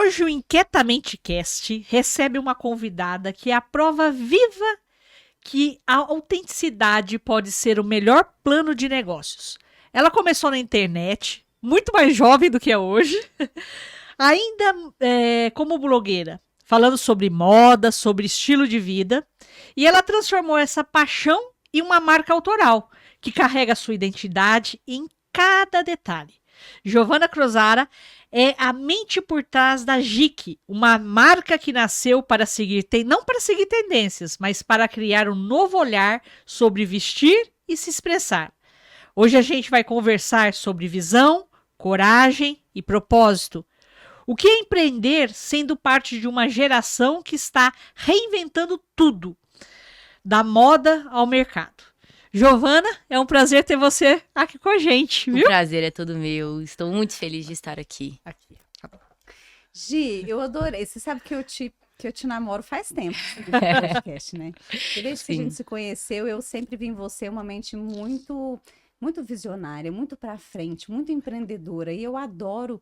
Hoje o Inquietamente Cast recebe uma convidada que é a prova viva que a autenticidade pode ser o melhor plano de negócios. Ela começou na internet, muito mais jovem do que é hoje, ainda como blogueira, falando sobre moda, sobre estilo de vida, e ela transformou essa paixão em uma marca autoral, que carrega a sua identidade em cada detalhe. Giovanna Crozara é a mente por trás da JIC, uma marca que nasceu para seguir, não para seguir tendências, mas para criar um novo olhar sobre vestir e se expressar. Hoje a gente vai conversar sobre visão, coragem e propósito. O que é empreender sendo parte de uma geração que está reinventando tudo, da moda ao mercado? Giovanna, é um prazer ter você aqui com a gente, viu? O prazer é todo meu. Estou muito feliz de estar aqui. Tá bom. Gi, eu adorei. Você sabe que eu te namoro faz tempo no podcast, né? E desde que a gente se conheceu, eu sempre vi em você uma mente muito, muito visionária, muito para frente, muito empreendedora. E eu adoro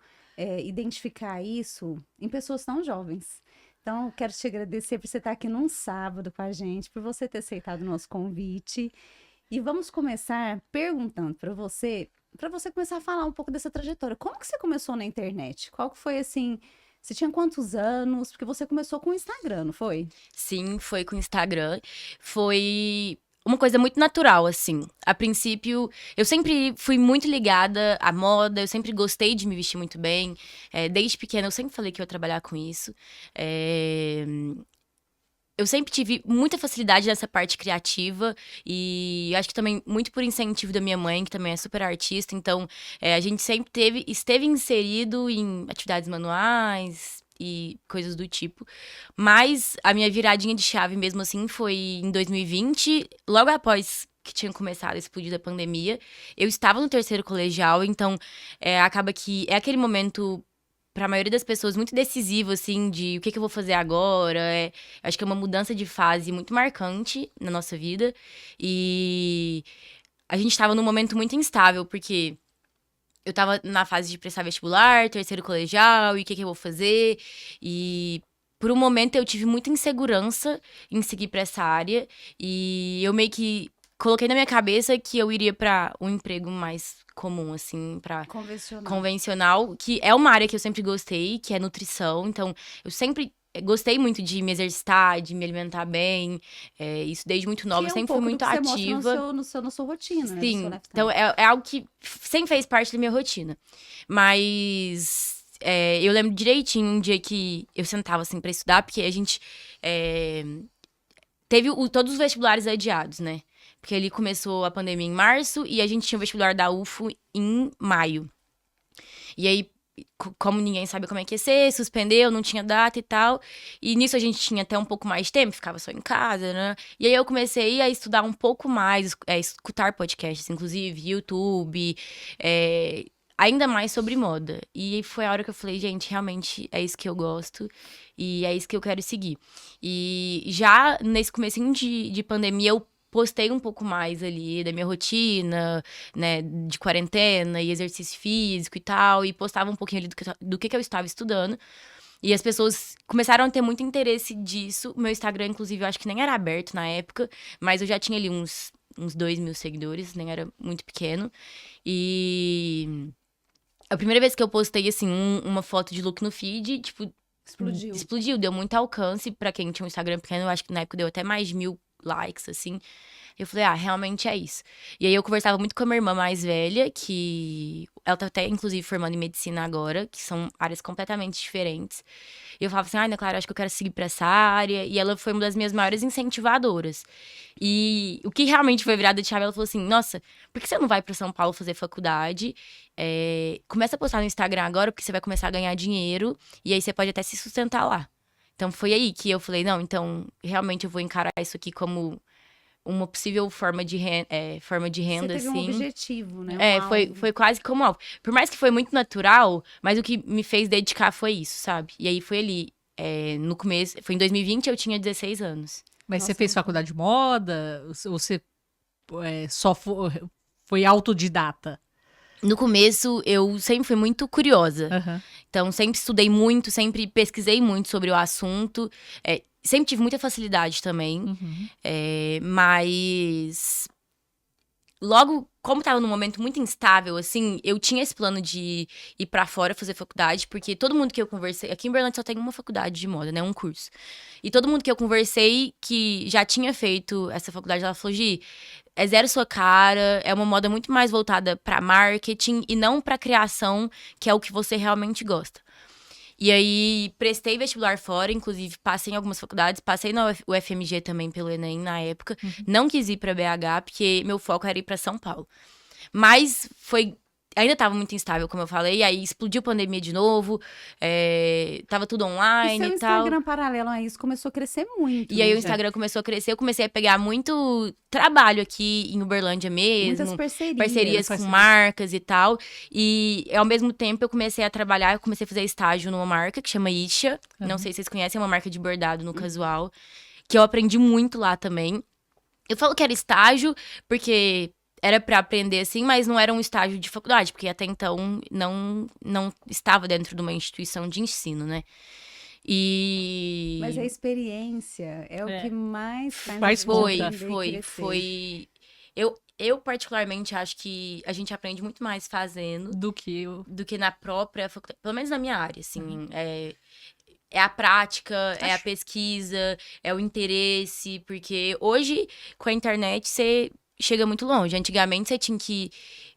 identificar isso em pessoas tão jovens. Então, quero te agradecer por você estar aqui num sábado com a gente, por você ter aceitado o nosso convite. E vamos começar perguntando para você começar a falar um pouco dessa trajetória. Como que você começou na internet? Qual que foi, assim, você tinha quantos anos? Porque você começou com o Instagram, não foi? Sim, foi com o Instagram. Foi uma coisa muito natural, assim. A princípio, eu sempre fui muito ligada à moda, eu sempre gostei de me vestir muito bem. Desde pequena, eu sempre falei que eu ia trabalhar com isso. Eu sempre tive muita facilidade nessa parte criativa e acho que também muito por incentivo da minha mãe, que também é super artista. Então, a gente sempre esteve inserido em atividades manuais e coisas do tipo. Mas a minha viradinha de chave mesmo assim foi em 2020, logo após que tinha começado a explodir a pandemia. Eu estava no terceiro colegial, então acaba que é aquele momento, para a maioria das pessoas, muito decisivo, assim, de o que eu vou fazer agora. Acho que é uma mudança de fase muito marcante na nossa vida. E a gente estava num momento muito instável, porque eu estava na fase de prestar vestibular, terceiro colegial, e o que eu vou fazer. E por um momento eu tive muita insegurança em seguir para essa área. E eu meio que coloquei na minha cabeça que eu iria para um emprego mais comum, assim, para convencional, que é uma área que eu sempre gostei, que é nutrição. Então, eu sempre gostei muito de me exercitar, de me alimentar bem. Isso desde muito nova, eu sempre fui muito ativa. Na sua rotina, né? Sim, então é algo que sempre fez parte da minha rotina. Mas eu lembro direitinho um dia que eu sentava, assim, pra estudar, porque a gente teve todos os vestibulares adiados, né? Porque ali começou a pandemia em março e a gente tinha o vestibular da UFO em maio. E aí, como ninguém sabe como é que ia ser, suspendeu, não tinha data e tal. E nisso a gente tinha até um pouco mais de tempo, ficava só em casa, né? E aí eu comecei a estudar um pouco mais, escutar podcasts, inclusive, YouTube, ainda mais sobre moda. E foi a hora que eu falei, gente, realmente é isso que eu gosto e é isso que eu quero seguir. E já nesse comecinho de pandemia, eu postei um pouco mais ali da minha rotina, né, de quarentena e exercício físico e tal, e postava um pouquinho ali do que eu estava estudando. E as pessoas começaram a ter muito interesse disso. O meu Instagram, inclusive, eu acho que nem era aberto na época, mas eu já tinha ali uns 2.000 seguidores, nem era muito pequeno. E a primeira vez que eu postei, assim, uma foto de look no feed, tipo, explodiu, deu muito alcance pra quem tinha um Instagram pequeno. Eu acho que na época deu até mais de 1.000 likes, assim. Eu falei, realmente é isso. E aí eu conversava muito com a minha irmã mais velha, que ela tá até, inclusive, formando em medicina agora, que são áreas completamente diferentes. E eu falava assim, Ana Clara, acho que eu quero seguir pra essa área. E ela foi uma das minhas maiores incentivadoras. E o que realmente foi virada de chave, ela falou assim, nossa, por que você não vai pra São Paulo fazer faculdade? Começa a postar no Instagram agora, porque você vai começar a ganhar dinheiro. E aí você pode até se sustentar lá. Então foi aí que eu falei, não, então realmente eu vou encarar isso aqui como uma possível forma de renda, você teve assim. um objetivo, né? Foi quase como algo. Por mais que foi muito natural, mas o que me fez dedicar foi isso, sabe? E aí foi ali, no começo, foi em 2020, eu tinha 16 anos. Mas você fez faculdade de moda? Ou você só foi autodidata? No começo, eu sempre fui muito curiosa. Uhum. Então, sempre estudei muito, sempre pesquisei muito sobre o assunto. Sempre tive muita facilidade também. Uhum. Mas logo, como tava num momento muito instável, assim, eu tinha esse plano de ir pra fora fazer faculdade, porque todo mundo que eu conversei... Aqui em Berlândia só tem uma faculdade de moda, né? Um curso. E todo mundo que eu conversei que já tinha feito essa faculdade, ela falou, Gi, é zero sua cara, é uma moda muito mais voltada pra marketing e não pra criação, que é o que você realmente gosta. E aí, prestei vestibular fora, inclusive passei em algumas faculdades, passei na UFMG também pelo Enem na época. Não quis ir pra BH, porque meu foco era ir pra São Paulo. Mas ainda tava muito instável, como eu falei, aí explodiu a pandemia de novo, tava tudo online seu e tal. Instagram paralelo a isso começou a crescer muito. E aí né, o Instagram começou a crescer, eu comecei a pegar muito trabalho aqui em Uberlândia mesmo. Muitas parcerias. Parcerias com marcas e tal. E ao mesmo tempo eu comecei a trabalhar, eu comecei a fazer estágio numa marca que chama Isha. Não sei se vocês conhecem, é uma marca de bordado no casual. Que eu aprendi muito lá também. Eu falo que era estágio, porque era pra aprender assim, mas não era um estágio de faculdade, porque até então não estava dentro de uma instituição de ensino, né? Mas a experiência é o que mais Faz conta. Foi. Eu particularmente acho que a gente aprende muito mais fazendo Do que do que na própria faculdade, pelo menos na minha área, assim. É a prática, é a pesquisa, é o interesse, porque hoje, com a internet, você chega muito longe. Antigamente, você tinha que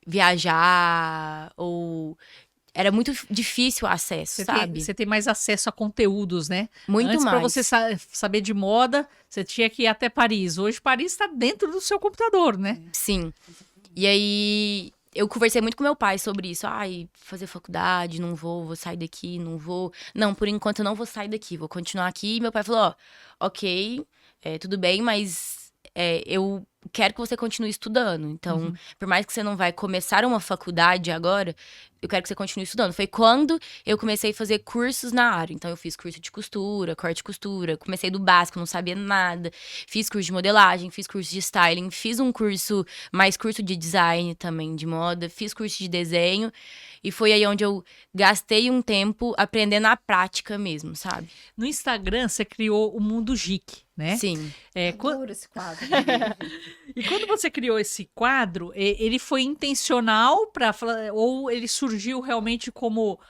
viajar, ou era muito difícil o acesso, sabe? Você tem mais acesso a conteúdos, né? Muito Antes, mais. para você saber de moda, você tinha que ir até Paris. Hoje, Paris está dentro do seu computador, né? Sim. E aí, eu conversei muito com meu pai sobre isso. Ai, fazer faculdade, não vou sair daqui, não vou. Não, por enquanto eu não vou sair daqui, vou continuar aqui. E meu pai falou, ok, tudo bem, mas eu quero que você continue estudando. Então, por mais que você não vai começar uma faculdade agora, eu quero que você continue estudando. Foi quando eu comecei a fazer cursos na área. Então, eu fiz curso de costura, corte e costura. Comecei do básico, não sabia nada. Fiz curso de modelagem, fiz curso de styling. Fiz um curso, mais curso de design também, de moda. Fiz curso de desenho. E foi aí onde eu gastei um tempo aprendendo na prática mesmo, sabe? No Instagram, você criou o Mundo Geek, né? Sim. Adoro esse quadro. E quando você criou esse quadro, ele foi intencional ou ele surgiu realmente como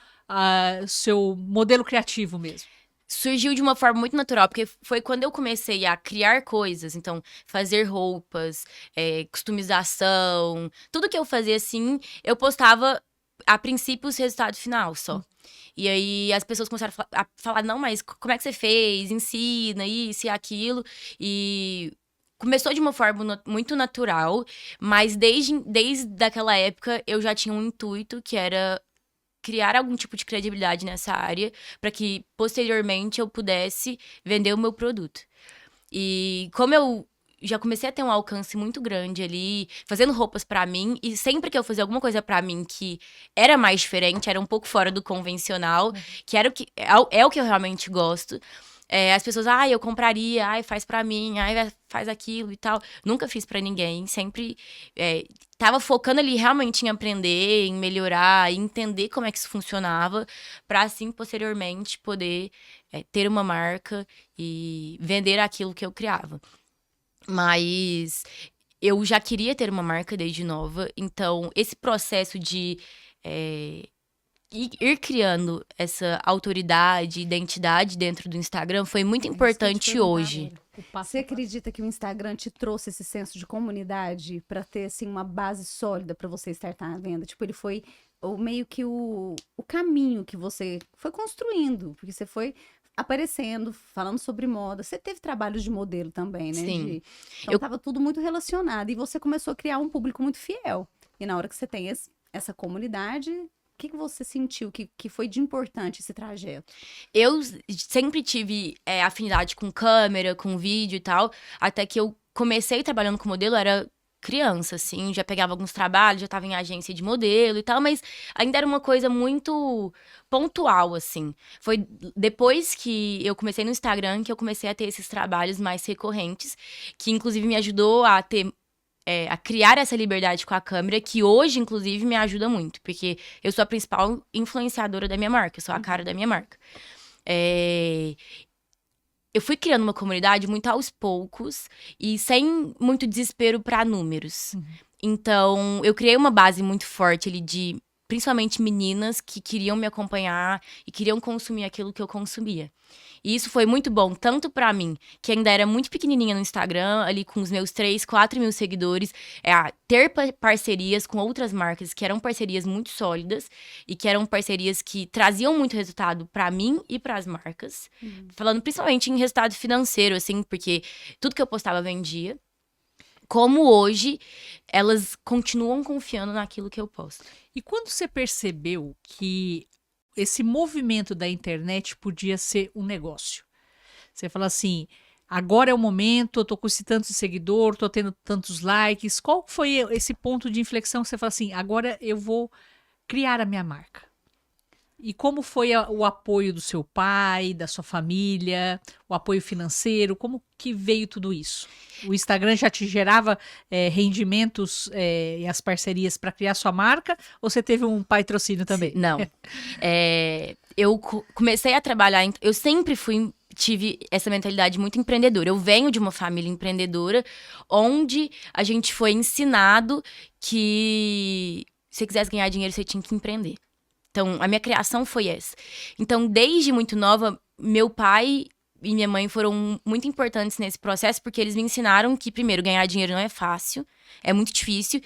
seu modelo criativo mesmo? Surgiu de uma forma muito natural, porque foi quando eu comecei a criar coisas, então, fazer roupas, customização, tudo que eu fazia assim, eu postava, a princípio, o resultado final só. E aí as pessoas começaram a falar, não, mas como é que você fez? Ensina isso e aquilo. E começou de uma forma muito natural, mas desde aquela época eu já tinha um intuito que era criar algum tipo de credibilidade nessa área para que posteriormente eu pudesse vender o meu produto. E como eu já comecei a ter um alcance muito grande ali, fazendo roupas pra mim, e sempre que eu fazia alguma coisa pra mim que era mais diferente, era um pouco fora do convencional, que era o que eu realmente gosto. As pessoas, eu compraria, faz pra mim, faz aquilo e tal. Nunca fiz pra ninguém, sempre tava focando ali realmente em aprender, em melhorar, em entender como é que isso funcionava, pra assim, posteriormente, poder ter uma marca e vender aquilo que eu criava. Mas eu já queria ter uma marca desde nova, então esse processo de ir criando essa autoridade, identidade dentro do Instagram foi muito importante hoje. Você acredita que o Instagram te trouxe esse senso de comunidade para ter assim uma base sólida para você startar a venda? Tipo, ele foi meio que o caminho que você foi construindo, porque você foi aparecendo, falando sobre moda. Você teve trabalhos de modelo também, né? Sim. Então tava tudo muito relacionado e você começou a criar um público muito fiel. E na hora que você tem essa comunidade, o que você sentiu que foi de importante esse trajeto? Eu sempre tive afinidade com câmera, com vídeo e tal, até que eu comecei trabalhando com modelo, era criança, assim, já pegava alguns trabalhos, já tava em agência de modelo e tal, mas ainda era uma coisa muito pontual, assim. Foi depois que eu comecei no Instagram que eu comecei a ter esses trabalhos mais recorrentes, que inclusive me ajudou a ter a criar essa liberdade com a câmera, que hoje, inclusive, me ajuda muito. Porque eu sou a principal influenciadora da minha marca, eu sou a cara da minha marca. Eu fui criando uma comunidade muito aos poucos e sem muito desespero para números. Então, eu criei uma base muito forte ali de, principalmente, meninas que queriam me acompanhar e queriam consumir aquilo que eu consumia. E isso foi muito bom, tanto pra mim, que ainda era muito pequenininha no Instagram, ali com os meus 3, 4 mil seguidores, ter parcerias com outras marcas, que eram parcerias muito sólidas e que eram parcerias que traziam muito resultado pra mim e pras marcas. Falando principalmente em resultado financeiro, assim, porque tudo que eu postava vendia. Como hoje, elas continuam confiando naquilo que eu posto. E quando você percebeu que esse movimento da internet podia ser um negócio? Você fala assim, agora é o momento, eu tô com esse tanto de seguidor, tô tendo tantos likes. Qual foi esse ponto de inflexão que você fala assim, agora eu vou criar a minha marca? E como foi o apoio do seu pai, da sua família, o apoio financeiro? Como que veio tudo isso? O Instagram já te gerava rendimentos e as parcerias para criar sua marca? Ou você teve um patrocínio também? Não. Eu comecei a trabalhar... Eu sempre tive essa mentalidade muito empreendedora. Eu venho de uma família empreendedora, onde a gente foi ensinado que se você quisesse ganhar dinheiro, você tinha que empreender. Então, a minha criação foi essa. Então, desde muito nova, meu pai e minha mãe foram muito importantes nesse processo, porque eles me ensinaram que, primeiro, ganhar dinheiro não é fácil, é muito difícil,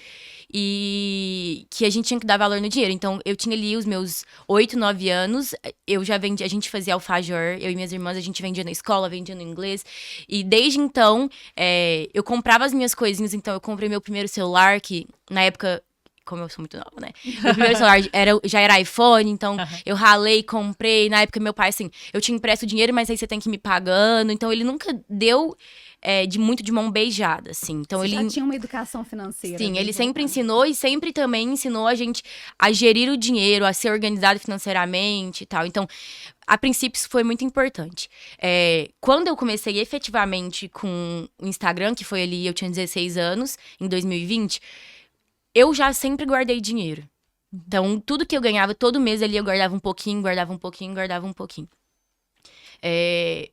e que a gente tinha que dar valor no dinheiro. Então, eu tinha ali os meus 8, 9 anos, eu já vendia, a gente fazia alfajor, eu e minhas irmãs, a gente vendia na escola, vendia no inglês, e desde então, eu comprava as minhas coisinhas. Então, eu comprei meu primeiro celular, que na época... Como eu sou muito nova, né? Meu primeiro celular já era iPhone, então eu ralei, comprei. Na época, meu pai, assim, eu te empresto dinheiro, mas aí você tem que ir me pagando. Então, ele nunca deu muito de mão beijada, assim. Então, Você ele já tinha uma educação financeira. Sim, ele sempre ensinou e sempre também ensinou a gente a gerir o dinheiro, a ser organizado financeiramente e tal. Então, a princípio, isso foi muito importante. Quando eu comecei efetivamente com o Instagram, que foi ali, eu tinha 16 anos, em 2020... eu já sempre guardei dinheiro. Então, tudo que eu ganhava, todo mês ali, eu guardava um pouquinho, guardava um pouquinho, guardava um pouquinho.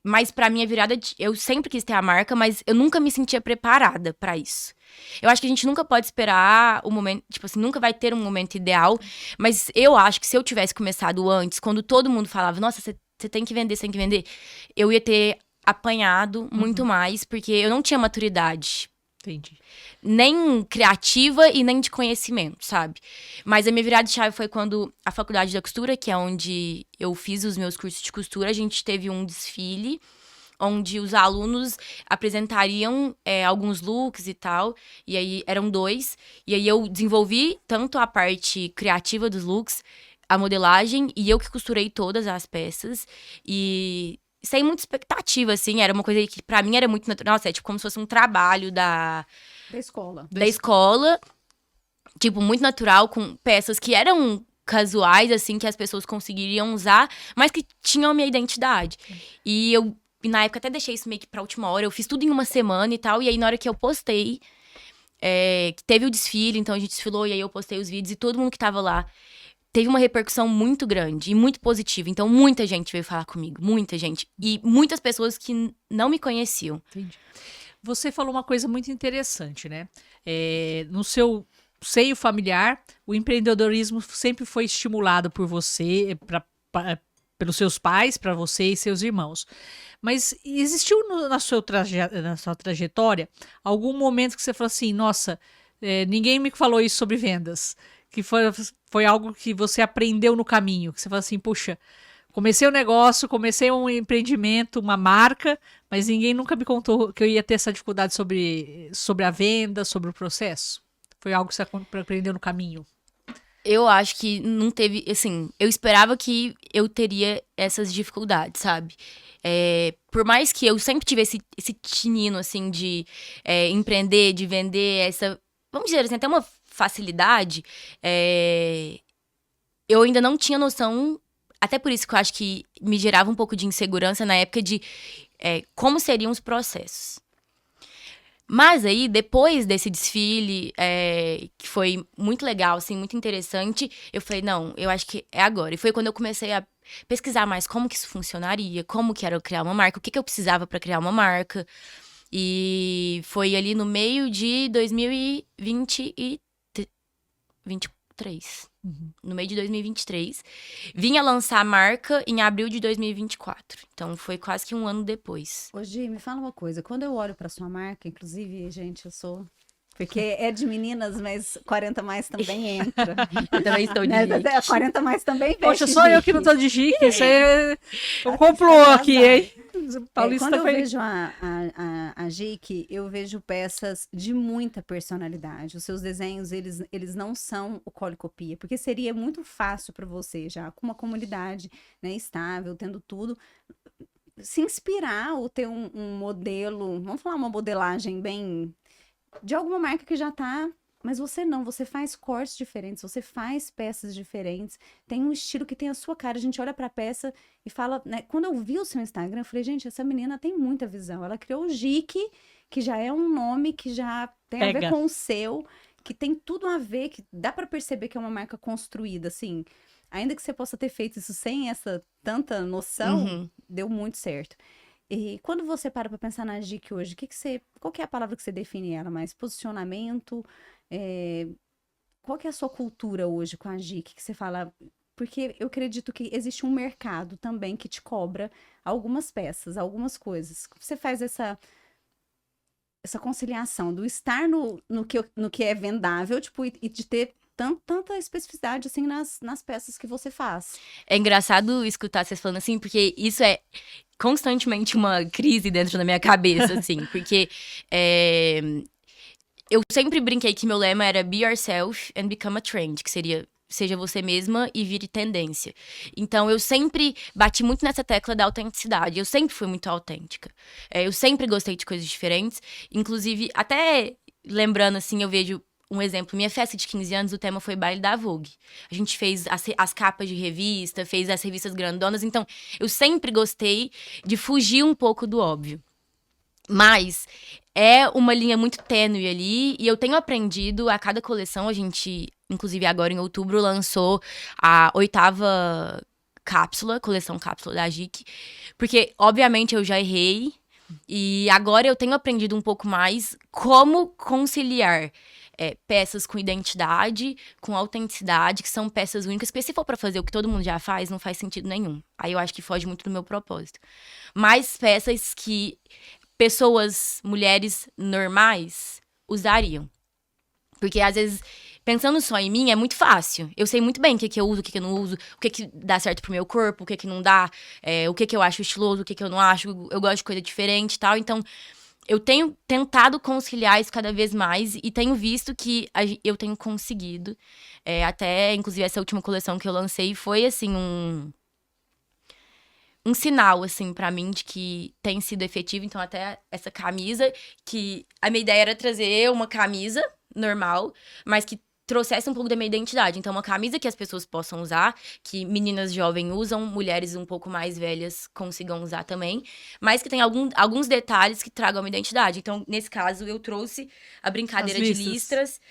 Mas pra minha virada, eu sempre quis ter a marca, mas eu nunca me sentia preparada pra isso. Eu acho que a gente nunca pode esperar o momento, tipo assim, nunca vai ter um momento ideal. Mas eu acho que se eu tivesse começado antes, quando todo mundo falava, nossa, você tem que vender, você tem que vender, eu ia ter apanhado muito mais, porque eu não tinha maturidade. Entendi. Nem criativa e nem de conhecimento, sabe? Mas a minha virada de chave foi quando a faculdade da costura, que é onde eu fiz os meus cursos de costura, a gente teve um desfile onde os alunos apresentariam alguns looks e tal, e aí eram 2, e aí eu desenvolvi tanto a parte criativa dos looks, a modelagem, e eu que costurei todas as peças, e... sem muita expectativa, assim, era uma coisa que pra mim era muito natural. Nossa, tipo como se fosse um trabalho da escola, tipo, muito natural, com peças que eram casuais, assim, que as pessoas conseguiriam usar, mas que tinham a minha identidade. E eu, na época, até deixei isso meio que pra última hora, eu fiz tudo em uma semana e tal, e aí na hora que eu postei, que teve o desfile, então a gente desfilou, e aí eu postei os vídeos, e todo mundo que tava lá teve uma repercussão muito grande e muito positiva. Então, muita gente veio falar comigo, muita gente. E muitas pessoas que não me conheciam. Entendi. Você falou uma coisa muito interessante, né? No seu seio familiar, o empreendedorismo sempre foi estimulado por você, pelos seus pais, para você e seus irmãos. Mas existiu na sua trajetória algum momento que você falou assim, nossa, ninguém me falou isso sobre vendas? Que foi algo que você aprendeu no caminho, que você fala assim, puxa, comecei um negócio, comecei um empreendimento, uma marca, mas ninguém nunca me contou que eu ia ter essa dificuldade sobre a venda, sobre o processo? Foi algo que você aprendeu no caminho? Eu acho que não teve, assim, eu esperava que eu teria essas dificuldades, sabe? Por mais que eu sempre tive esse tinino, assim, de empreender, de vender, vamos dizer assim, até uma facilidade, eu ainda não tinha noção, até por isso que eu acho que me gerava um pouco de insegurança na época de como seriam os processos. Mas aí, depois desse desfile, que foi muito legal, assim, muito interessante, eu falei, não, eu acho que é agora. E foi quando eu comecei a pesquisar mais como que isso funcionaria, como que era eu criar uma marca, o que que eu precisava para criar uma marca. E foi ali no meio de 2023. No meio de 2023. Vinha lançar a marca em abril de 2024. Então, foi quase que um ano depois. Ô, Gi, me fala uma coisa. Quando eu olho pra sua marca, inclusive, gente, eu sou... Porque é de meninas, mas 40 mais também entra. Eu também estou de Né? Jique. 40 mais também veste Poxa, só eu que não tô de Jique. Isso aí é um complô aqui, hein? Paulista Quando eu foi... vejo a Jique, eu vejo peças de muita personalidade. Os seus desenhos, eles não são o colo e copia, porque seria muito fácil para você, já com uma comunidade, né, estável, tendo tudo, se inspirar ou ter um modelo, vamos falar uma modelagem bem de alguma marca que já tá, mas você não, você faz cortes diferentes, você faz peças diferentes, tem um estilo que tem a sua cara, a gente olha pra peça e fala, né, quando eu vi o seu Instagram, eu falei, gente, essa menina tem muita visão, ela criou o Jique, que já é um nome que já tem a ver Pega. com o seu, que tem tudo a ver, que dá pra perceber que é uma marca construída, assim, ainda que você possa ter feito isso sem essa tanta noção, deu muito certo. E quando você para pra pensar na Jique hoje, qual que é a palavra que você define ela mais? Posicionamento? Qual que é a sua cultura hoje com a Jique? Que você fala... Porque eu acredito que existe um mercado também que te cobra algumas peças, algumas coisas. Você faz essa conciliação do estar no que é vendável, tipo, e de ter tanta especificidade, assim, nas peças que você faz. É engraçado escutar vocês falando assim, porque isso é constantemente uma crise dentro da minha cabeça, assim. Porque eu sempre brinquei que meu lema era Be Yourself and Become a Trend, que seria seja você mesma e vire tendência. Então, eu sempre bati muito nessa tecla da autenticidade. Eu sempre fui muito autêntica. Eu sempre gostei de coisas diferentes. Inclusive, até lembrando, assim, eu vejo um exemplo. Minha festa de 15 anos, o tema foi baile da Vogue. A gente fez as capas de revista, fez as revistas grandonas. Então, eu sempre gostei de fugir um pouco do óbvio. Mas é uma linha muito tênue ali. E eu tenho aprendido a cada coleção. A gente, inclusive agora em outubro, lançou a 8ª coleção cápsula da Jique. Porque, obviamente, eu já errei. E agora eu tenho aprendido um pouco mais como conciliar peças com identidade, com autenticidade, que são peças únicas. Porque se for pra fazer o que todo mundo já faz, não faz sentido nenhum. Aí eu acho que foge muito do meu propósito. Mas peças que pessoas, mulheres normais, usariam. Porque, às vezes, pensando só em mim, é muito fácil. Eu sei muito bem o que eu uso, o que eu não uso, o que dá certo pro meu corpo, o que não dá, o que eu acho estiloso, o que eu não acho. Eu gosto de coisa diferente e tal. Então, eu tenho tentado conciliar isso cada vez mais e tenho visto que eu tenho conseguido. Até, inclusive, essa última coleção que eu lancei foi, assim, um sinal, assim, pra mim, de que tem sido efetivo. Então, até essa camisa, que a minha ideia era trazer uma camisa normal, mas que trouxesse um pouco da minha identidade. Então, uma camisa que as pessoas possam usar, que meninas jovens usam, mulheres um pouco mais velhas consigam usar também, mas que tem alguns detalhes que tragam a minha identidade. Então, nesse caso, eu trouxe a brincadeira de listras.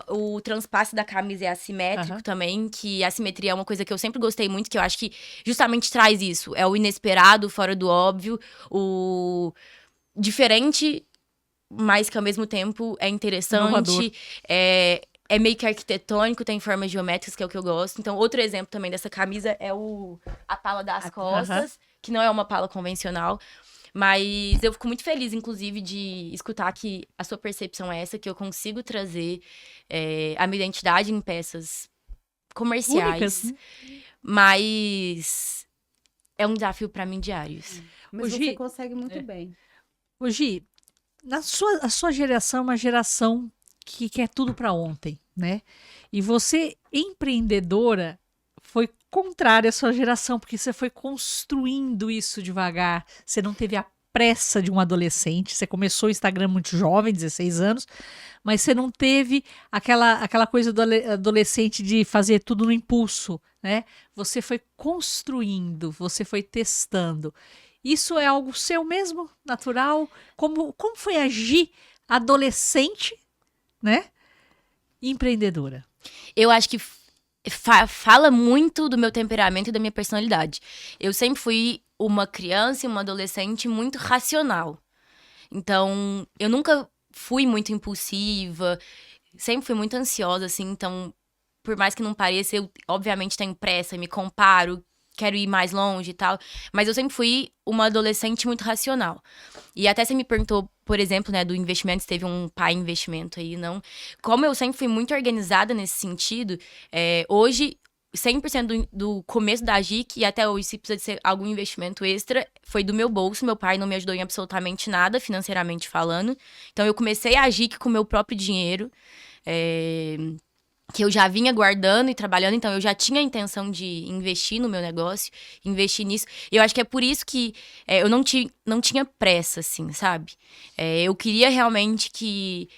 O transpasse da camisa é assimétrico também, que a simetria é uma coisa que eu sempre gostei muito, que eu acho que justamente traz isso. É o inesperado, fora do óbvio, o diferente, mas que ao mesmo tempo é interessante. Inovador. É meio que arquitetônico, tem formas geométricas, que é o que eu gosto. Então, outro exemplo também dessa camisa é a pala das costas, que não é uma pala convencional. Mas eu fico muito feliz, inclusive, de escutar que a sua percepção é essa, que eu consigo trazer a minha identidade em peças comerciais. Únicas. Mas é um desafio para mim diário. Mas você consegue muito bem. Ô, Gi, a sua geração é uma geração que quer tudo para ontem, né? E você, empreendedora, foi contrária à sua geração, porque você foi construindo isso devagar. Você não teve a pressa de um adolescente. Você começou o Instagram muito jovem, 16 anos, mas você não teve aquela coisa do adolescente de fazer tudo no impulso, né? Você foi construindo, você foi testando. Isso é algo seu mesmo, natural? Como foi agir adolescente, né? Empreendedora. Eu acho que fala muito do meu temperamento e da minha personalidade. Eu sempre fui uma criança e uma adolescente muito racional. Então, eu nunca fui muito impulsiva, sempre fui muito ansiosa, assim. Então, por mais que não pareça, eu obviamente tenho pressa, me comparo, quero ir mais longe e tal. Mas eu sempre fui uma adolescente muito racional. E até você me perguntou, por exemplo, né, do investimento, se teve um pai investimento aí, não. Como eu sempre fui muito organizada nesse sentido, hoje, 100% do começo da GIC e até hoje, se precisa de ser algum investimento extra, foi do meu bolso. Meu pai não me ajudou em absolutamente nada, financeiramente falando. Então, eu comecei a GIC com o meu próprio dinheiro. Que eu já vinha guardando e trabalhando, então eu já tinha a intenção de investir no meu negócio, investir nisso. E eu acho que é por isso que eu não tinha pressa, assim, sabe? Eu queria realmente que...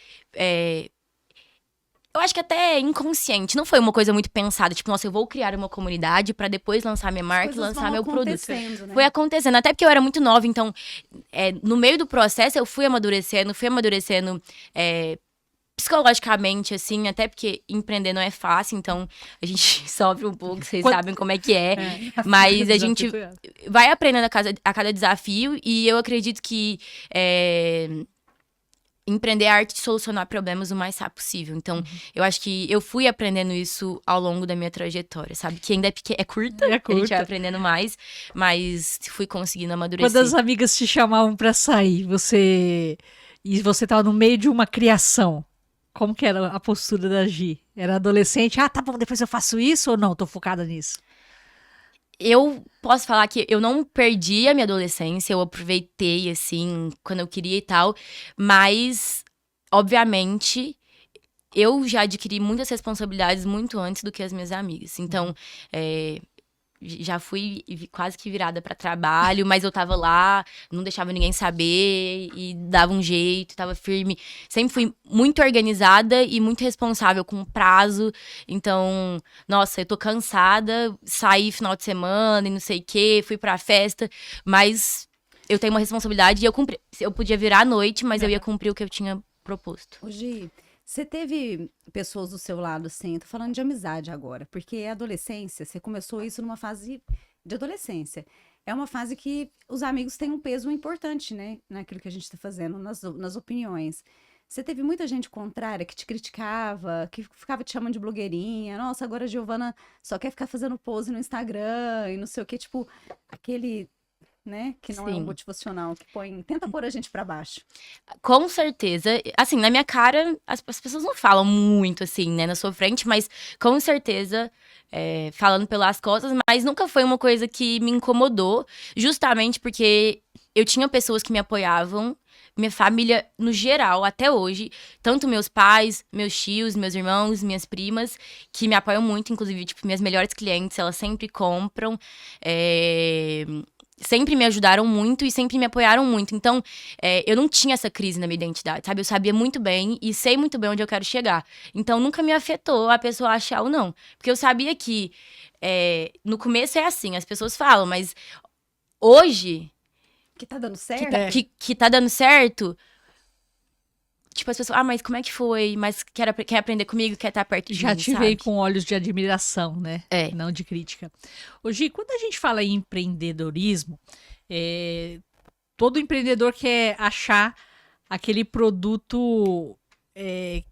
eu acho que até inconsciente, não foi uma coisa muito pensada, tipo, nossa, eu vou criar uma comunidade pra depois lançar minha marca e lançar meu produto. Né? Foi acontecendo, até porque eu era muito nova, então, no meio do processo eu fui amadurecendo psicologicamente, assim, até porque empreender não é fácil, então a gente sofre um pouco, vocês sabem como é que é. Mas a gente vai aprendendo a cada desafio e eu acredito que empreender é a arte de solucionar problemas o mais rápido possível. Então, eu acho que eu fui aprendendo isso ao longo da minha trajetória, sabe? Que ainda é curta, a gente vai aprendendo mais, mas fui conseguindo amadurecer. Quando as amigas te chamavam pra sair, você tava no meio de uma criação, como que era a postura da Gi? Era adolescente? Ah, tá bom, depois eu faço isso ou não? Tô focada nisso. Eu posso falar que eu não perdi a minha adolescência, eu aproveitei, assim, quando eu queria e tal. Mas, obviamente, eu já adquiri muitas responsabilidades muito antes do que as minhas amigas. Então, já fui quase que virada para trabalho, mas eu tava lá, não deixava ninguém saber e dava um jeito, tava firme. Sempre fui muito organizada e muito responsável com prazo. Então, nossa, eu tô cansada, saí final de semana e não sei o quê, fui pra festa, mas eu tenho uma responsabilidade e eu cumpri. Eu podia virar à noite, mas eu ia cumprir o que eu tinha proposto. Gi, você teve pessoas do seu lado, assim, tô falando de amizade agora, porque a adolescência, você começou isso numa fase de adolescência. É uma fase que os amigos têm um peso importante, né, naquilo que a gente tá fazendo, nas opiniões. Você teve muita gente contrária que te criticava, que ficava te chamando de blogueirinha. Nossa, agora a Giovana só quer ficar fazendo pose no Instagram e não sei o quê, tipo, aquele... né? Que não é um motivacional, que tenta pôr a gente pra baixo. Com certeza. Assim, na minha cara, as pessoas não falam muito, assim, né, na sua frente, mas com certeza, falando pelas costas, mas nunca foi uma coisa que me incomodou, justamente porque eu tinha pessoas que me apoiavam, minha família, no geral, até hoje, tanto meus pais, meus tios, meus irmãos, minhas primas, que me apoiam muito, inclusive, tipo, minhas melhores clientes, elas sempre compram, sempre me ajudaram muito e sempre me apoiaram muito. Então, eu não tinha essa crise na minha identidade, sabe? Eu sabia muito bem e sei muito bem onde eu quero chegar. Então, nunca me afetou a pessoa achar ou não. Porque eu sabia que, no começo é assim, as pessoas falam, mas hoje... Que tá dando certo? Que tá dando certo... Tipo, as pessoas, mas como é que foi? Mas quer aprender comigo, quer estar perto de Já mim, te sabe? veio com olhos de admiração, né? Não de crítica. Ô, Gi, quando a gente fala em empreendedorismo, todo empreendedor quer achar aquele produto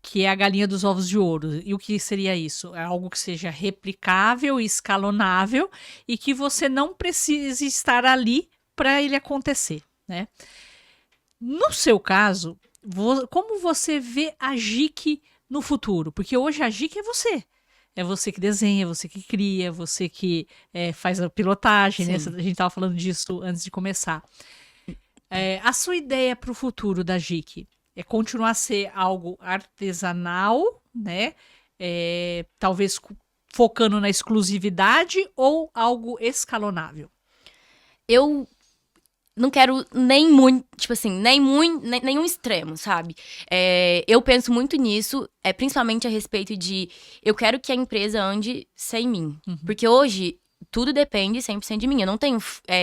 que é a galinha dos ovos de ouro. E o que seria isso? É algo que seja replicável, escalonável e que você não precise estar ali para ele acontecer, né? No seu caso, como você vê a GIC no futuro? Porque hoje a GIC é você. É você que desenha, é você que cria, é você que faz a pilotagem, né? A gente estava falando disso antes de começar. A sua ideia para o futuro da GIC é continuar a ser algo artesanal, né? Talvez focando na exclusividade ou algo escalonável? Eu não quero nem muito, tipo assim, nenhum extremo, sabe? Eu penso muito nisso, principalmente a respeito de... Eu quero que a empresa ande sem mim. Uhum. Porque hoje, tudo depende 100% de mim. Eu não tenho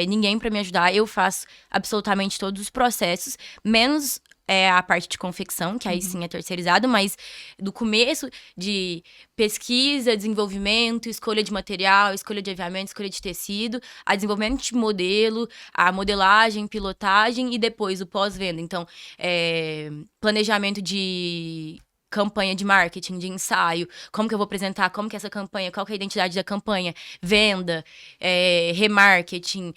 ninguém pra me ajudar. Eu faço absolutamente todos os processos, menos é a parte de confecção, que aí sim é terceirizado, mas do começo de pesquisa, desenvolvimento, escolha de material, escolha de aviamento, escolha de tecido, a desenvolvimento de modelo, a modelagem, pilotagem e depois o pós-venda. Então, planejamento de campanha de marketing, de ensaio, como que eu vou apresentar, como que é essa campanha, qual que é a identidade da campanha, venda, remarketing,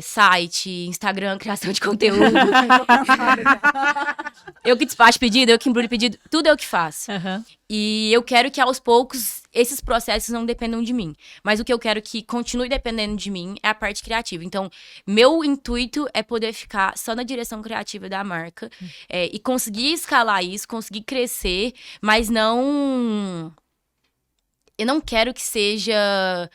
site, Instagram, criação de conteúdo. Eu que despacho pedido, eu que embrulho pedido, tudo eu que faço. Aham. E eu quero que aos poucos esses processos não dependam de mim. Mas o que eu quero que continue dependendo de mim é a parte criativa. Então, meu intuito é poder ficar só na direção criativa da marca e conseguir escalar isso, conseguir crescer, mas não. Eu não quero que seja.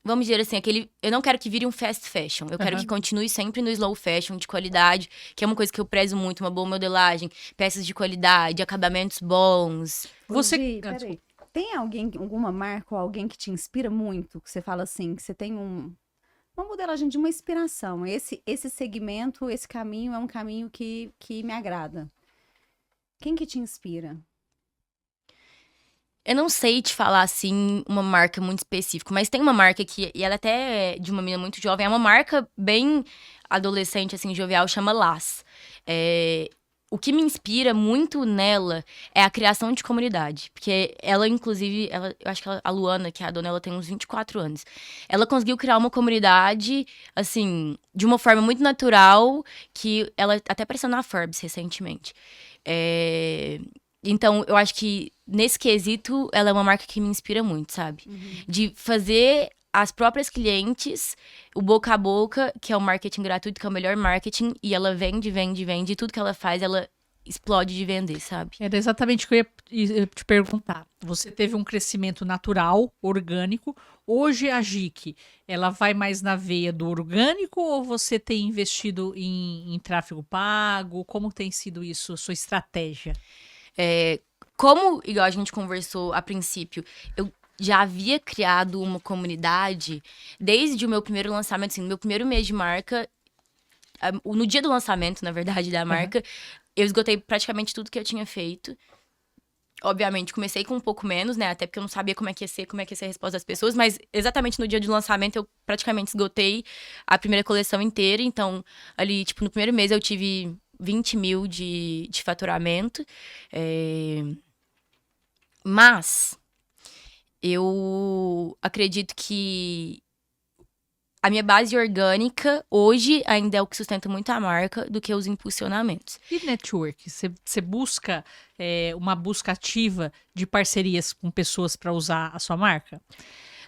Vamos dizer assim, eu não quero que vire um fast fashion. Eu quero que continue sempre no slow fashion, de qualidade, que é uma coisa que eu prezo muito, uma boa modelagem, peças de qualidade, acabamentos bons. Peraí. Tem alguma marca ou alguém que te inspira muito? Que você fala assim, que você tem uma modelagem de uma inspiração. Esse segmento, esse caminho é um caminho que me agrada. Quem que te inspira? Eu não sei te falar, assim, uma marca muito específica, mas tem uma marca que, e ela até é de uma menina muito jovem, é uma marca bem adolescente, assim, jovial, chama Las. O que me inspira muito nela é a criação de comunidade. Porque ela, inclusive, eu acho que a Luana, que é a dona, ela tem uns 24 anos. Ela conseguiu criar uma comunidade, assim, de uma forma muito natural, que ela até apareceu na Forbes recentemente. Então, eu acho que, nesse quesito, ela é uma marca que me inspira muito, sabe? De fazer as próprias clientes, o boca a boca, que é o marketing gratuito, que é o melhor marketing, e ela vende, tudo que ela faz, ela explode de vender, sabe? Era exatamente o que eu ia te perguntar. Você teve um crescimento natural, orgânico. Hoje a GIC, ela vai mais na veia do orgânico ou você tem investido em tráfego pago? Como tem sido isso, sua estratégia? Como, igual a gente conversou a princípio, eu já havia criado uma comunidade desde o meu primeiro lançamento, assim, no meu primeiro mês de marca, no dia do lançamento, na verdade, da marca, eu esgotei praticamente tudo que eu tinha feito. Obviamente, comecei com um pouco menos, né? Até porque eu não sabia como é que ia ser a resposta das pessoas, mas exatamente no dia de lançamento eu praticamente esgotei a primeira coleção inteira. Então, ali, tipo, no primeiro mês eu tive 20 mil de faturamento. Mas eu acredito que a minha base orgânica hoje ainda é o que sustenta muito a marca do que os impulsionamentos. E network? Você busca uma busca ativa de parcerias com pessoas para usar a sua marca?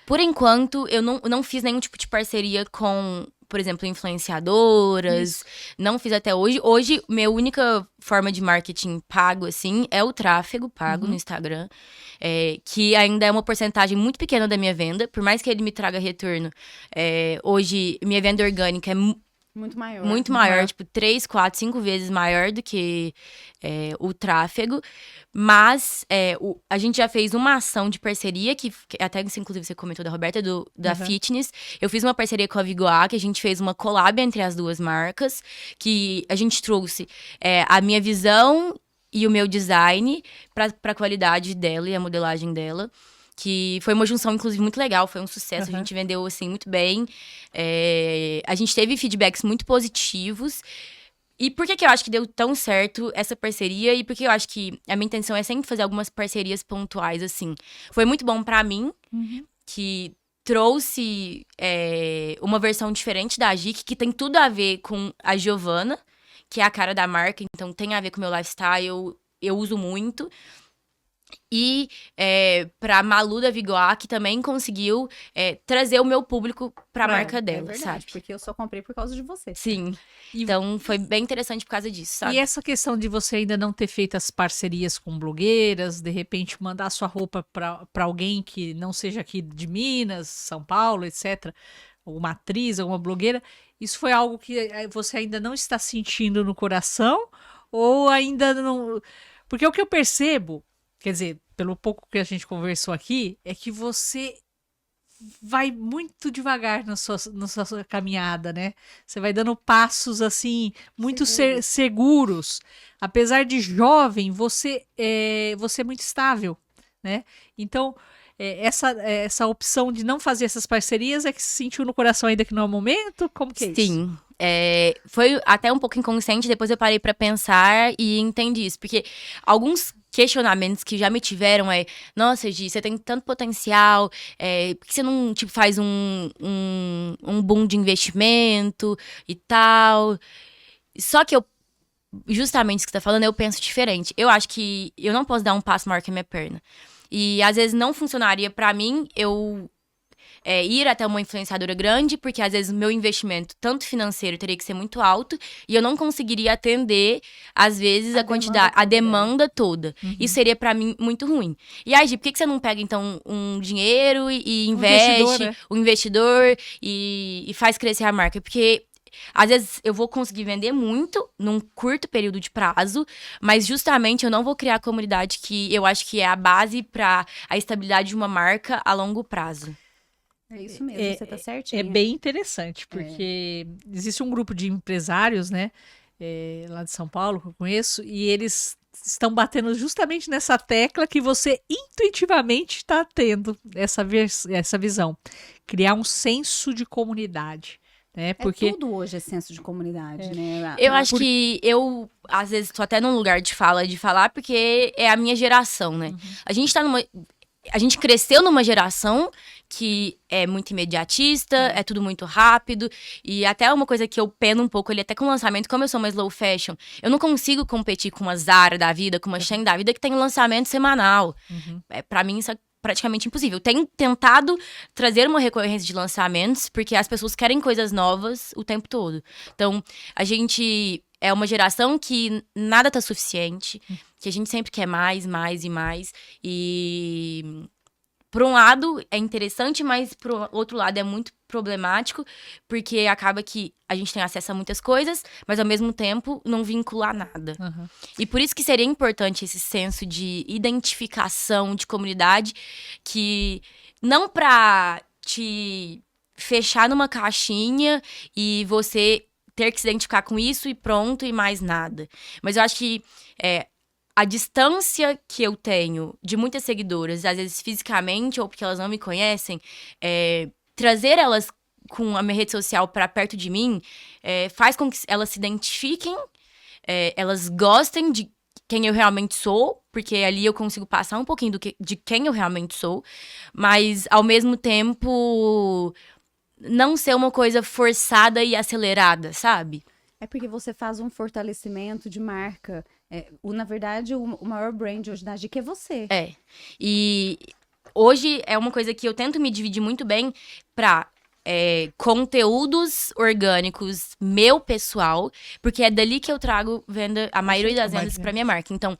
Por enquanto, eu não fiz nenhum tipo de parceria com, por exemplo, influenciadoras. Não fiz até hoje. Hoje, minha única forma de marketing pago, assim, é o tráfego pago no Instagram. Que ainda é uma porcentagem muito pequena da minha venda. Por mais que ele me traga retorno, hoje, minha venda orgânica é muito maior. Muito maior, tipo, 3, 4, 5 vezes maior do que o tráfego. Mas a gente já fez uma ação de parceria, que até, inclusive, você comentou da Roberta, da Fitness. Eu fiz uma parceria com a Vigoá, que a gente fez uma collab entre as duas marcas, que a gente trouxe a minha visão e o meu design pra qualidade dela e a modelagem dela. Que foi uma junção, inclusive, muito legal. Foi um sucesso. A gente vendeu, assim, muito bem. A gente teve feedbacks muito positivos. E por que eu acho que deu tão certo essa parceria? E por que eu acho que a minha intenção é sempre fazer algumas parcerias pontuais, assim. Foi muito bom pra mim, que trouxe uma versão diferente da GIC, que tem tudo a ver com a Giovana, que é a cara da marca. Então, tem a ver com o meu lifestyle. Eu uso muito. E pra Malu da Vigoá, que também conseguiu trazer o meu público pra marca dela, verdade, sabe? Porque eu só comprei por causa de você. Sim. Então, foi bem interessante por causa disso, sabe? E essa questão de você ainda não ter feito as parcerias com blogueiras, de repente mandar sua roupa pra alguém que não seja aqui de Minas, São Paulo, etc., uma atriz, alguma blogueira, isso foi algo que você ainda não está sentindo no coração? Ou ainda não... Porque o que eu percebo... Quer dizer, pelo pouco que a gente conversou aqui, é que você vai muito devagar na sua caminhada, né? Você vai dando passos assim muito seguros. Apesar de jovem, você é muito estável, né? Então, essa opção de não fazer essas parcerias é que se sentiu no coração ainda que não é o momento? Como que é isso? Sim. Foi até um pouco inconsciente, depois eu parei pra pensar e entendi isso. Porque alguns questionamentos que já me tiveram nossa, Gi, você tem tanto potencial, por que você não, tipo, faz um boom de investimento e tal? Só que justamente isso que você tá falando, eu penso diferente. Eu acho que eu não posso dar um passo maior que a minha perna. E às vezes não funcionaria pra mim ir até uma influenciadora grande, porque às vezes o meu investimento, tanto financeiro, teria que ser muito alto, e eu não conseguiria atender, às vezes, a demanda toda. Isso seria pra mim muito ruim. E aí, Gi, por que você não pega, então, um dinheiro e investe, um investidor e faz crescer a marca? Porque às vezes eu vou conseguir vender muito num curto período de prazo, mas justamente eu não vou criar a comunidade que eu acho que é a base para a estabilidade de uma marca a longo prazo. É isso mesmo, você tá certinho. É bem interessante, porque existe um grupo de empresários, né, lá de São Paulo, que eu conheço, e eles estão batendo justamente nessa tecla que você intuitivamente está tendo essa visão. Criar um senso de comunidade. Porque tudo hoje é senso de comunidade, né? Eu acho que às vezes, tô até num lugar de falar, porque é a minha geração, né? A gente cresceu numa geração que é muito imediatista, é tudo muito rápido. E até uma coisa que eu peno um pouco ali, até com o lançamento, como eu sou mais low fashion, eu não consigo competir com uma Zara da vida, com uma Shein da vida, que tem um lançamento semanal. Pra mim, isso é praticamente impossível. Eu tenho tentado trazer uma recorrência de lançamentos, porque as pessoas querem coisas novas o tempo todo. Então, a gente é uma geração que nada tá suficiente, que a gente sempre quer mais, mais e mais. E, por um lado, é interessante, mas por outro lado é muito problemático, porque acaba que a gente tem acesso a muitas coisas, mas ao mesmo tempo não vincular nada. E por isso que seria importante esse senso de identificação, de comunidade, que não pra te fechar numa caixinha e você ter que se identificar com isso e pronto, e mais nada. Mas eu acho que a distância que eu tenho de muitas seguidoras, às vezes fisicamente ou porque elas não me conhecem, trazer elas com a minha rede social para perto de mim faz com que elas se identifiquem, elas gostem de quem eu realmente sou, porque ali eu consigo passar um pouquinho de quem eu realmente sou, mas ao mesmo tempo não ser uma coisa forçada e acelerada, sabe? É porque você faz um fortalecimento de marca. Na verdade, o maior brand hoje da Gica é você. E hoje é uma coisa que eu tento me dividir muito bem pra conteúdos orgânicos meu pessoal, porque é dali que eu trago a maioria das vendas pra minha marca. Então,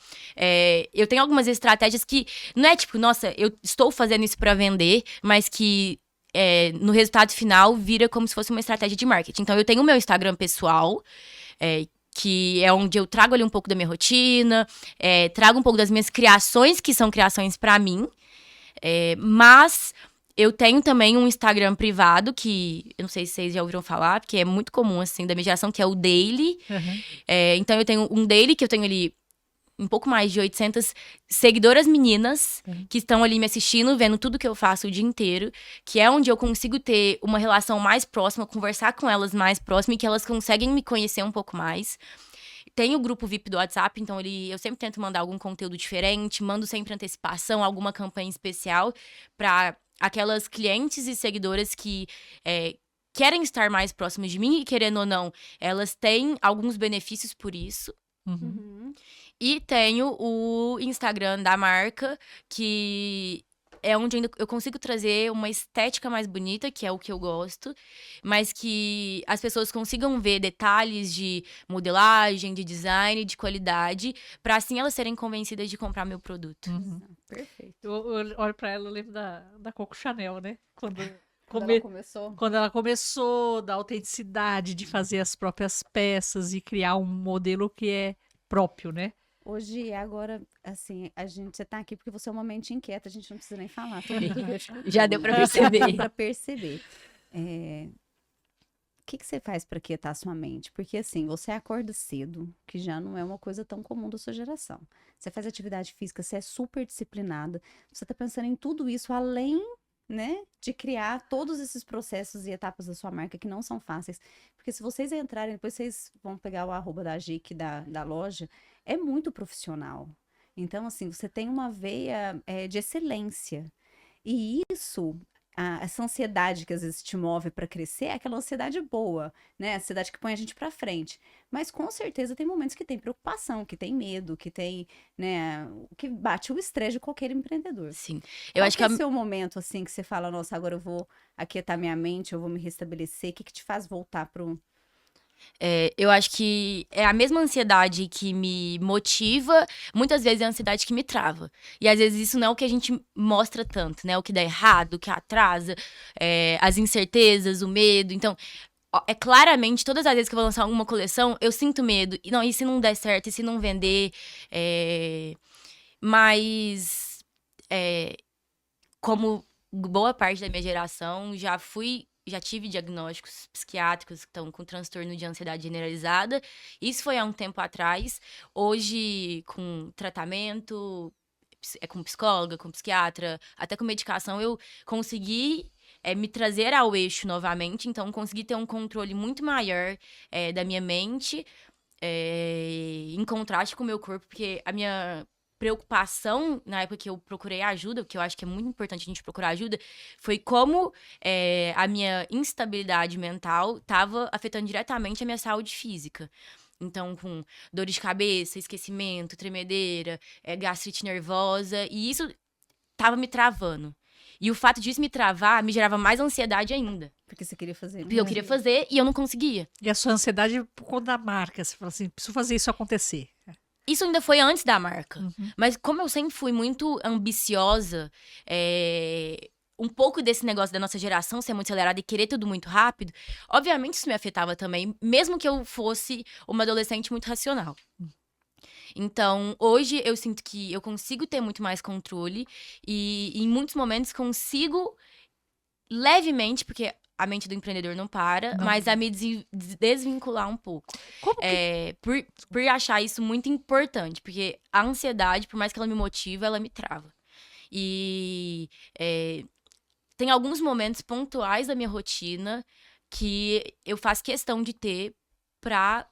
eu tenho algumas estratégias que não é tipo, nossa, eu estou fazendo isso pra vender, mas que no resultado final vira como se fosse uma estratégia de marketing. Então, eu tenho o meu Instagram pessoal, que é onde eu trago ali um pouco da minha rotina, trago um pouco das minhas criações, que são criações pra mim, mas eu tenho também um Instagram privado, que eu não sei se vocês já ouviram falar, porque é muito comum, assim, da minha geração, que é o Daily. Então, eu tenho um Daily que eu tenho ali um pouco mais de 800 seguidoras meninas que estão ali me assistindo, vendo tudo que eu faço o dia inteiro, que é onde eu consigo ter uma relação mais próxima, conversar com elas mais próxima e que elas conseguem me conhecer um pouco mais. Tem o grupo VIP do WhatsApp, então eu sempre tento mandar algum conteúdo diferente, mando sempre antecipação, alguma campanha especial para aquelas clientes e seguidoras que querem estar mais próximas de mim e, querendo ou não, elas têm alguns benefícios por isso. E tenho o Instagram da marca, que é onde eu consigo trazer uma estética mais bonita, que é o que eu gosto, mas que as pessoas consigam ver detalhes de modelagem, de design, de qualidade, para assim elas serem convencidas de comprar meu produto. Perfeito. Eu olho pra ela, eu lembro da Coco Chanel, né? Quando ela ela começou, da autenticidade de fazer as próprias peças e criar um modelo que é próprio, né? Hoje, agora, assim, você tá aqui porque você é uma mente inquieta, a gente não precisa nem falar. Todo mundo vê de Já deu pra tudo, né? perceber. Deu pra perceber. O que que você faz para quietar a sua mente? Porque assim, você acorda cedo, que já não é uma coisa tão comum da sua geração. Você faz atividade física, você é super disciplinada. Você tá pensando em tudo isso além, né, de criar todos esses processos e etapas da sua marca que não são fáceis. Porque se vocês entrarem, depois vocês vão pegar o arroba da GIC da loja, é muito profissional. Então, assim, você tem uma veia de excelência. E isso, essa ansiedade que às vezes te move para crescer, é aquela ansiedade boa, né? A ansiedade que põe a gente para frente. Mas com certeza tem momentos que tem preocupação, que tem medo, que tem, né, que bate o estresse de qualquer empreendedor. Sim. Eu Qual acho que que é o seu momento assim que você fala, nossa, agora eu vou aquietar minha mente, eu vou me restabelecer? O que que te faz voltar pro eu acho que é a mesma ansiedade que me motiva, muitas vezes é a ansiedade que me trava. E às vezes isso não é o que a gente mostra tanto, né? O que dá errado, o que atrasa, as incertezas, o medo. Então, é claramente, todas as vezes que eu vou lançar uma coleção, eu sinto medo. E não, e se não der certo, e se não vender? Mas, como boa parte da minha geração, já tive diagnósticos psiquiátricos que estão com transtorno de ansiedade generalizada. Isso foi há um tempo atrás. Hoje, com tratamento, com psicóloga, com psiquiatra, até com medicação, eu consegui me trazer ao eixo novamente. Então, consegui ter um controle muito maior da minha mente, em contraste com o meu corpo, porque a minha preocupação na época que eu procurei ajuda, porque eu acho que é muito importante a gente procurar ajuda, foi como a minha instabilidade mental estava afetando diretamente a minha saúde física. Então, com dores de cabeça, esquecimento, tremedeira, gastrite nervosa, e isso tava me travando. E o fato disso me travar me gerava mais ansiedade ainda. porque você queria fazer? Porque eu queria fazer e eu não conseguia. E a sua ansiedade é por conta da marca. Você fala assim, preciso fazer isso acontecer. Isso ainda foi antes da marca. Uhum. Mas como eu sempre fui muito ambiciosa, um pouco desse negócio da nossa geração ser muito acelerada e querer tudo muito rápido, obviamente isso me afetava também, mesmo que eu fosse uma adolescente muito racional. Então, hoje eu sinto que eu consigo ter muito mais controle e em muitos momentos consigo levemente, porque a mente do empreendedor não para, Não. mas a me desvincular um pouco. Como que... Por achar isso muito importante, porque a ansiedade, por mais que ela me motive, ela me trava. E tem alguns momentos pontuais da minha rotina que eu faço questão de ter pra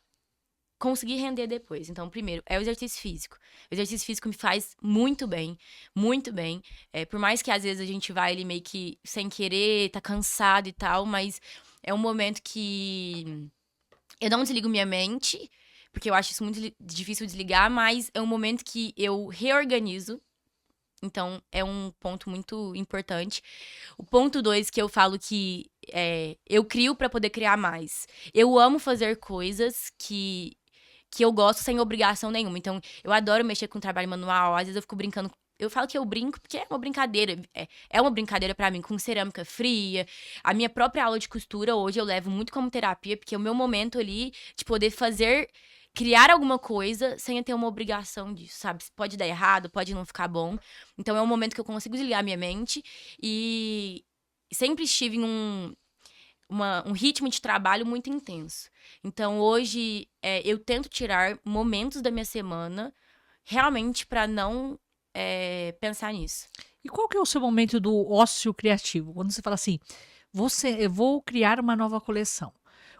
conseguir render depois. Então, primeiro, é o exercício físico. O exercício físico me faz muito bem, muito bem. Por mais que às vezes a gente vai ali meio que sem querer, tá cansado e tal, mas é um momento que eu não desligo minha mente, porque eu acho isso muito difícil desligar, mas é um momento que eu reorganizo. Então, é um ponto muito importante. O ponto 2, que eu falo que eu crio pra poder criar mais. Eu amo fazer coisas que eu gosto sem obrigação nenhuma. Então, eu adoro mexer com trabalho manual. Às vezes eu fico brincando. Eu falo que eu brinco porque é uma brincadeira. É uma brincadeira pra mim, com cerâmica fria. A minha própria aula de costura, hoje, eu levo muito como terapia, porque é o meu momento ali de poder criar alguma coisa sem eu ter uma obrigação disso, sabe? Pode dar errado, pode não ficar bom. Então, é um momento que eu consigo desligar minha mente. E sempre estive em um ritmo de trabalho muito intenso. Então, hoje, eu tento tirar momentos da minha semana realmente para não pensar nisso. E qual que é o seu momento do ócio criativo? Quando você fala assim, eu vou criar uma nova coleção.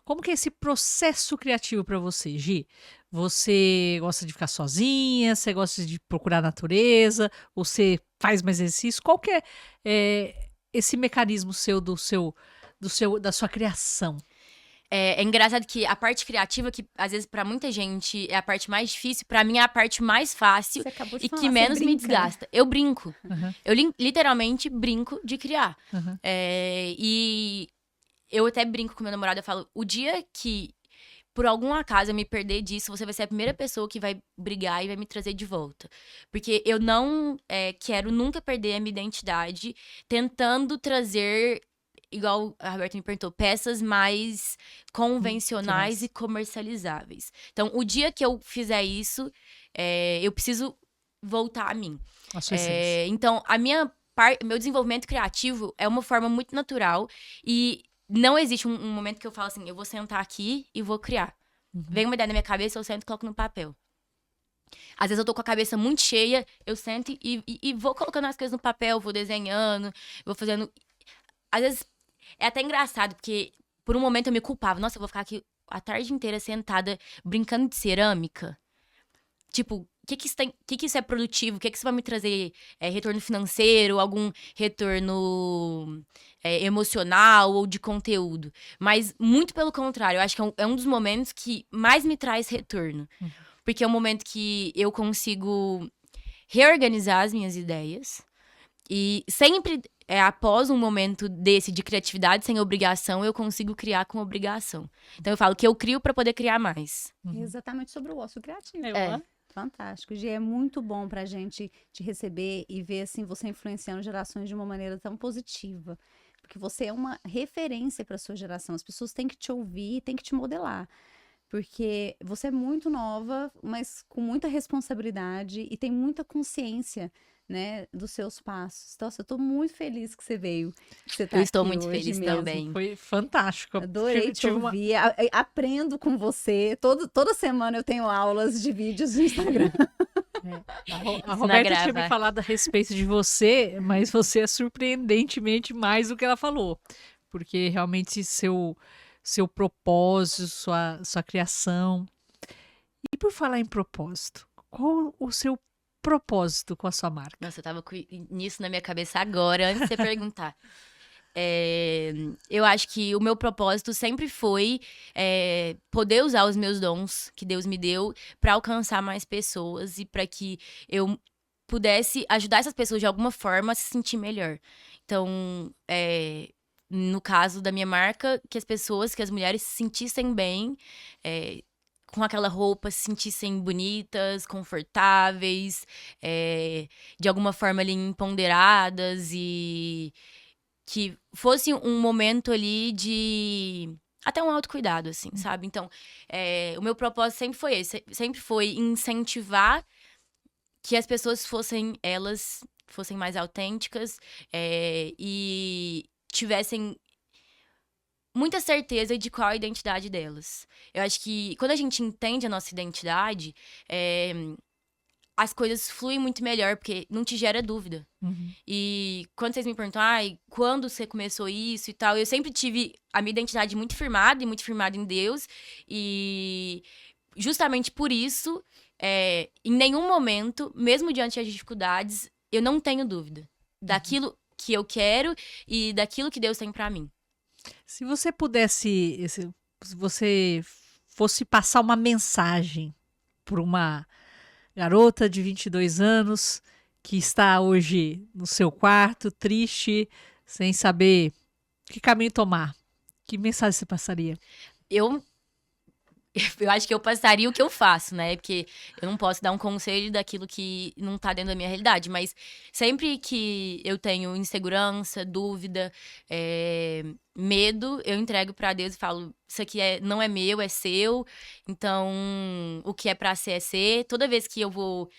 Como que é esse processo criativo para você, Gi? Você gosta de ficar sozinha? Você gosta de procurar a natureza? Você faz mais exercício? Qual que é esse mecanismo seu da sua criação? É engraçado que a parte criativa, que às vezes pra muita gente é a parte mais difícil, pra mim é a parte mais fácil Você acabou de e falar, que você menos me brinca, né? desgasta. Eu brinco. Uhum, Eu literalmente brinco de criar. uhum. E eu até brinco com meu namorado, eu falo, o dia que por algum acaso eu me perder disso, você vai ser a primeira pessoa que vai brigar e vai me trazer de volta. Porque eu não quero nunca perder a minha identidade tentando trazer, igual a Roberta me perguntou, peças mais convencionais e comercializáveis. Então, o dia que eu fizer isso, eu preciso voltar a mim. A sua essência. Então, meu desenvolvimento criativo é uma forma muito natural e não existe um momento que eu falo assim, eu vou sentar aqui e vou criar. Vem uma ideia na minha cabeça, eu sento e coloco no papel. Às vezes eu tô com a cabeça muito cheia, eu sento e vou colocando as coisas no papel, vou desenhando, vou fazendo... Às vezes é até engraçado, porque por um momento eu me culpava. Nossa, eu vou ficar aqui a tarde inteira sentada brincando de cerâmica. Tipo, o que isso é produtivo? O que isso vai me trazer retorno financeiro, algum retorno emocional ou de conteúdo? Mas muito pelo contrário, eu acho que é um dos momentos que mais me traz retorno. Porque é um momento que eu consigo reorganizar as minhas ideias. E sempre, após um momento desse de criatividade sem obrigação, eu consigo criar com obrigação. Então eu falo que eu crio para poder criar mais. Exatamente sobre o ócio criativo. É. Fantástico. Gi, é muito bom pra gente te receber e ver assim você influenciando gerações de uma maneira tão positiva. Porque você é uma referência para sua geração. As pessoas têm que te ouvir, têm que te modelar. Porque você é muito nova, mas com muita responsabilidade e tem muita consciência, né, dos seus passos. Então, eu tô muito feliz que você veio. Que você tá Eu estou aqui muito hoje feliz mesmo. também. Foi fantástico. Adorei te Tive uma- ouvir. Aprendo com você. Toda semana eu tenho aulas de vídeos no Instagram. A Roberta tinha me falado a respeito de você, mas você é surpreendentemente mais do que ela falou. Porque realmente seu propósito, sua criação. E por falar em propósito, qual o seu propósito com a sua marca? Nossa, eu tava com nisso na minha cabeça agora, antes de você perguntar. Eu acho que o meu propósito sempre foi poder usar os meus dons que Deus me deu para alcançar mais pessoas e para que eu pudesse ajudar essas pessoas de alguma forma a se sentir melhor. Então, no caso da minha marca, que as mulheres se sentissem bem, com aquela roupa, se sentissem bonitas, confortáveis, de alguma forma ali empoderadas e que fosse um momento ali de até um autocuidado, assim, sabe? Então, o meu propósito sempre foi esse, sempre foi incentivar que as pessoas fossem mais autênticas e tivessem muita certeza de qual é a identidade delas. Eu acho que quando a gente entende a nossa identidade, as coisas fluem muito melhor, porque não te gera dúvida. E quando vocês me perguntam, quando você começou isso e tal, eu sempre tive a minha identidade muito firmada em Deus. E justamente por isso, em nenhum momento, mesmo diante das dificuldades, eu não tenho dúvida daquilo que eu quero e daquilo que Deus tem pra mim. Se você pudesse, se você fosse passar uma mensagem para uma garota de 22 anos que está hoje no seu quarto, triste, sem saber que caminho tomar, que mensagem você passaria? Eu acho que eu passaria o que eu faço, né? Porque eu não posso dar um conselho daquilo que não tá dentro da minha realidade. Mas sempre que eu tenho insegurança, dúvida, medo, eu entrego pra Deus e falo, isso aqui não é meu, é seu. Então, o que é pra ser, é ser. Toda vez que eu vou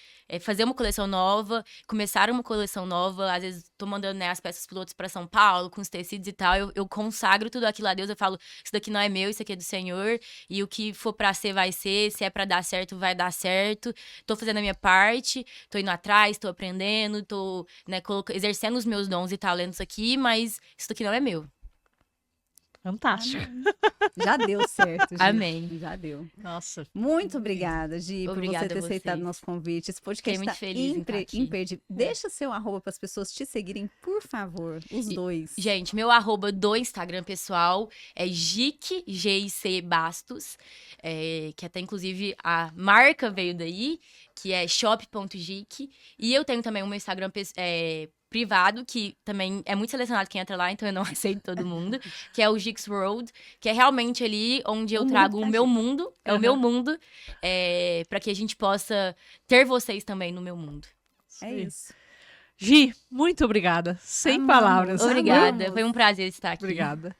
fazer uma coleção nova, começar uma coleção nova, às vezes tô mandando, né, as peças pilotos pra São Paulo, com os tecidos e tal, eu consagro tudo aquilo a Deus, eu falo, isso daqui não é meu, isso aqui é do Senhor, e o que for pra ser, vai ser, se é pra dar certo, vai dar certo. Tô fazendo a minha parte, tô indo atrás, tô aprendendo, tô, né, exercendo os meus dons e talentos aqui, mas isso daqui não é meu. Fantástico. Já deu certo, Gi. Amém. Já deu. Nossa. Muito obrigada, Gi, por Obrigada você ter a aceitado vocês. nosso convite. Esse podcast Fiquei muito está feliz em estar aqui. imperdível. Deixa seu arroba para as pessoas te seguirem, por favor, os dois. Gente, meu arroba do Instagram pessoal é Gic, G-I-C Bastos, que até inclusive a marca veio daí, que é shop.gic. E eu tenho também o meu Instagram privado, que também é muito selecionado quem entra lá, então eu não aceito todo mundo, que é o Gix World, que é realmente ali onde eu trago o meu mundo, o meu mundo, para que a gente possa ter vocês também no meu mundo. É isso. Gi, muito obrigada. Sem Amamos. palavras. Obrigada, Amamos. foi um prazer estar aqui. Obrigada.